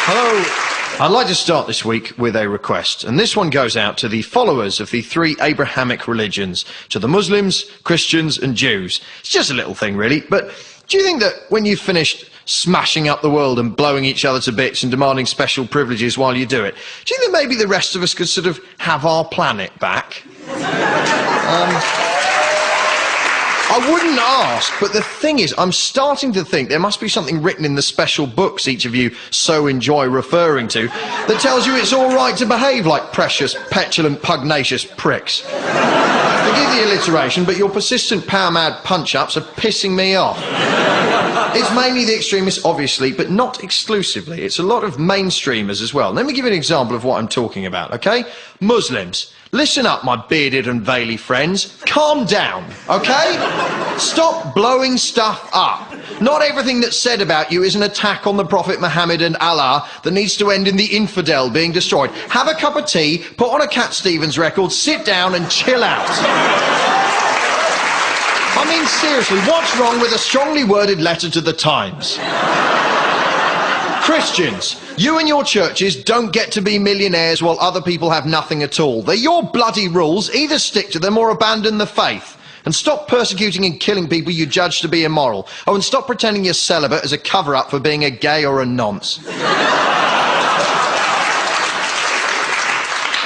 Hello. I'd like to start this week with a request, and this one goes out to the followers of the 3 Abrahamic religions, to the Muslims, Christians and Jews. It's just a little thing, really, but do you think that when you've finished smashing up the world and blowing each other to bits and demanding special privileges while you do it, do you think that maybe the rest of us could sort of have our planet back? I wouldn't ask, but the thing is, I'm starting to think there must be something written in the special books each of you so enjoy referring to that tells you it's all right to behave like precious, petulant, pugnacious pricks. Forgive the alliteration, but your persistent power-mad punch-ups are pissing me off. It's mainly the extremists, obviously, but not exclusively. It's a lot of mainstreamers as well. Let me give you an example of what I'm talking about, okay? Muslims. Listen up, my bearded and veily friends. Calm down, okay? Stop blowing stuff up. Not everything that's said about you is an attack on the Prophet Muhammad and Allah that needs to end in the infidel being destroyed. Have a cup of tea, put on a Cat Stevens record, sit down and chill out. I mean, seriously, what's wrong with a strongly worded letter to the Times? Christians, you and your churches don't get to be millionaires while other people have nothing at all. They're your bloody rules. Either stick to them or abandon the faith. And stop persecuting and killing people you judge to be immoral. Oh, and stop pretending you're celibate as a cover-up for being a gay or a nonce.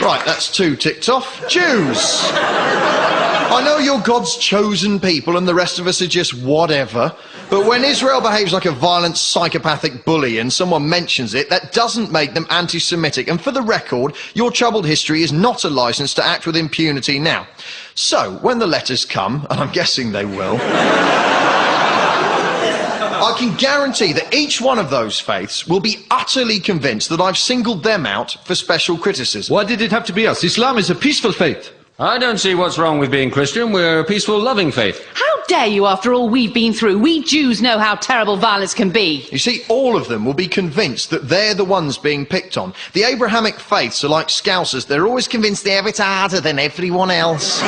Right, that's 2 ticked off. Jews. I know you're God's chosen people and the rest of us are just whatever, but when Israel behaves like a violent, psychopathic bully and someone mentions it, that doesn't make them anti-Semitic. And for the record, your troubled history is not a licence to act with impunity now. So, when the letters come, and I'm guessing they will, I can guarantee that each one of those faiths will be utterly convinced that I've singled them out for special criticism. Why did it have to be us? Islam is a peaceful faith. I don't see what's wrong with being Christian. We're a peaceful, loving faith. How dare you, after all we've been through? We Jews know how terrible violence can be. You see, all of them will be convinced that they're the ones being picked on. The Abrahamic faiths are like Scousers. They're always convinced they're a bit harder than everyone else.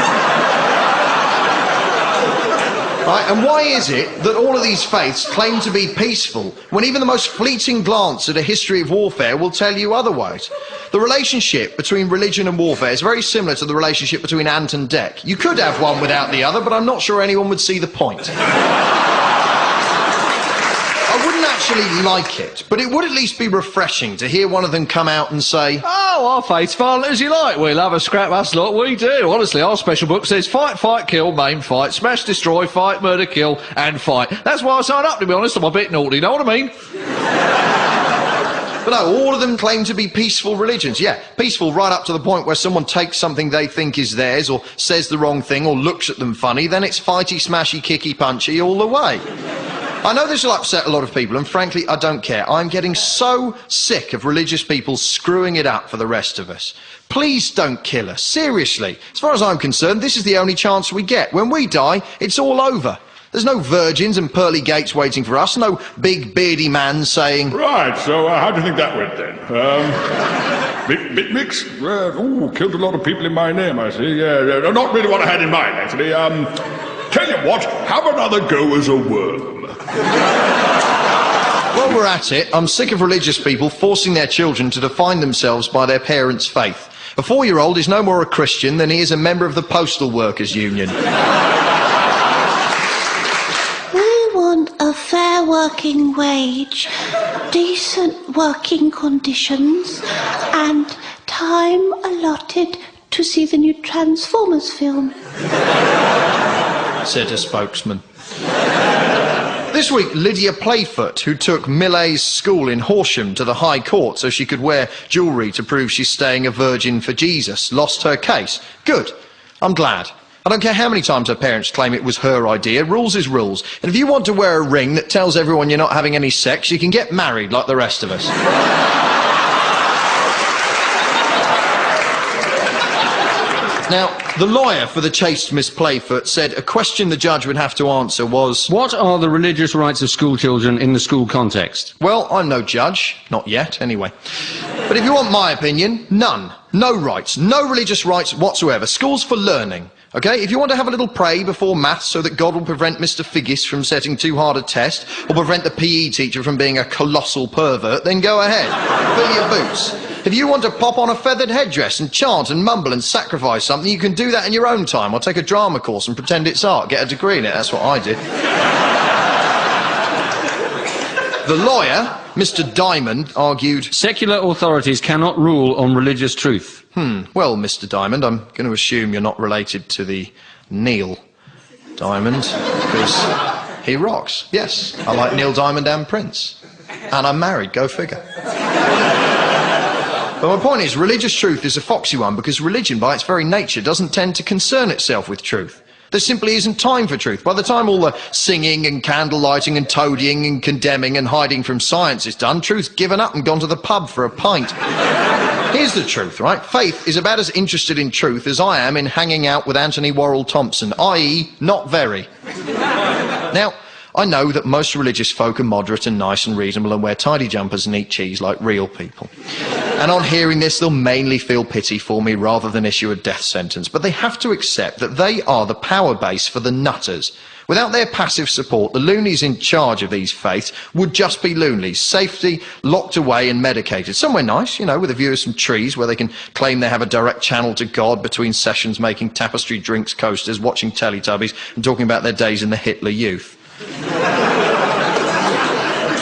Right, and why is it that all of these faiths claim to be peaceful when even the most fleeting glance at a history of warfare will tell you otherwise? The relationship between religion and warfare is very similar to the relationship between ant and deck. You could have one without the other, but I'm not sure anyone would see the point. I wouldn't actually like it, but it would at least be refreshing to hear one of them come out and say, Oh, our faith's violent as you like. We'll have a scrap, us lot, we do. Honestly, our special book says fight, fight, kill, maim, fight, smash, destroy, fight, murder, kill, and fight. That's why I signed up, to be honest. I'm a bit naughty, you know what I mean? But no, all of them claim to be peaceful religions. Yeah, peaceful right up to the point where someone takes something they think is theirs or says the wrong thing or looks at them funny, then it's fighty, smashy, kicky, punchy all the way. I know this will upset a lot of people, and frankly, I don't care. I'm getting so sick of religious people screwing it up for the rest of us. Please don't kill us. Seriously. As far as I'm concerned, this is the only chance we get. When we die, it's all over. There's no virgins and pearly gates waiting for us, no big beardy man saying... Right, so how do you think that went then? Bit mixed? Ooh, killed a lot of people in my name, I see. Yeah, not really what I had in mind, actually. Tell you what, have another go as a worm. While we're at it, I'm sick of religious people forcing their children to define themselves by their parents' faith. A 4-year-old is no more a Christian than he is a member of the Postal Workers Union. We want a fair working wage, decent working conditions, and time allotted to see the new Transformers film, said a spokesman. This week, Lydia Playfoot, who took Millet's school in Horsham to the High Court so she could wear jewellery to prove she's staying a virgin for Jesus, lost her case. Good. I'm glad. I don't care how many times her parents claim it was her idea. Rules is rules. And if you want to wear a ring that tells everyone you're not having any sex, you can get married like the rest of us. Now, the lawyer for the chaste Miss Playfoot said a question the judge would have to answer was... What are the religious rights of school children in the school context? Well, I'm no judge. Not yet, anyway. But if you want my opinion, none. No rights. No religious rights whatsoever. School's for learning. Okay, if you want to have a little pray before maths so that God will prevent Mr. Figgis from setting too hard a test, or prevent the PE teacher from being a colossal pervert, then go ahead. Fill your boots. If you want to pop on a feathered headdress and chant and mumble and sacrifice something, you can do that in your own time, or take a drama course and pretend it's art. Get a degree in it, that's what I did. The lawyer, Mr. Diamond, argued, Secular authorities cannot rule on religious truth. Well, Mr. Diamond, I'm going to assume you're not related to the Neil Diamond, because he rocks. Yes, I like Neil Diamond and Prince. And I'm married, go figure. But my point is, religious truth is a foxy one, because religion, by its very nature, doesn't tend to concern itself with truth. There simply isn't time for truth. By the time all the singing and candle lighting and toadying and condemning and hiding from science is done, truth's given up and gone to the pub for a pint. Here's the truth, right? Faith is about as interested in truth as I am in hanging out with Anthony Worrell Thompson, i.e. not very. Now, I know that most religious folk are moderate and nice and reasonable and wear tidy jumpers and eat cheese like real people. And on hearing this, they'll mainly feel pity for me rather than issue a death sentence. But they have to accept that they are the power base for the nutters. Without their passive support, the loonies in charge of these faiths would just be loonies, safety, locked away and medicated. Somewhere nice, you know, with a view of some trees where they can claim they have a direct channel to God between sessions, making tapestry drinks coasters, watching Teletubbies and talking about their days in the Hitler Youth.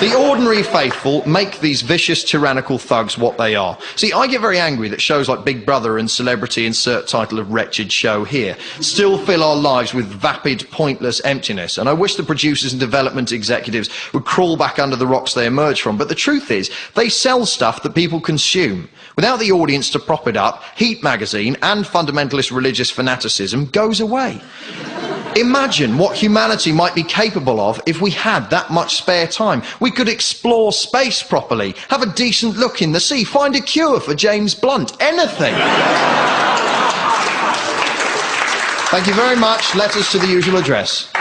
The ordinary faithful make these vicious, tyrannical thugs what they are. See, I get very angry that shows like Big Brother and Celebrity Insert Title of Wretched Show Here still fill our lives with vapid, pointless emptiness. And I wish the producers and development executives would crawl back under the rocks they emerge from. But the truth is, they sell stuff that people consume. Without the audience to prop it up, Heat magazine and fundamentalist religious fanaticism goes away. Imagine what humanity might be capable of if we had that much spare time. We could explore space properly, have a decent look in the sea, find a cure for James Blunt, anything. Thank you very much. Letters to the usual address.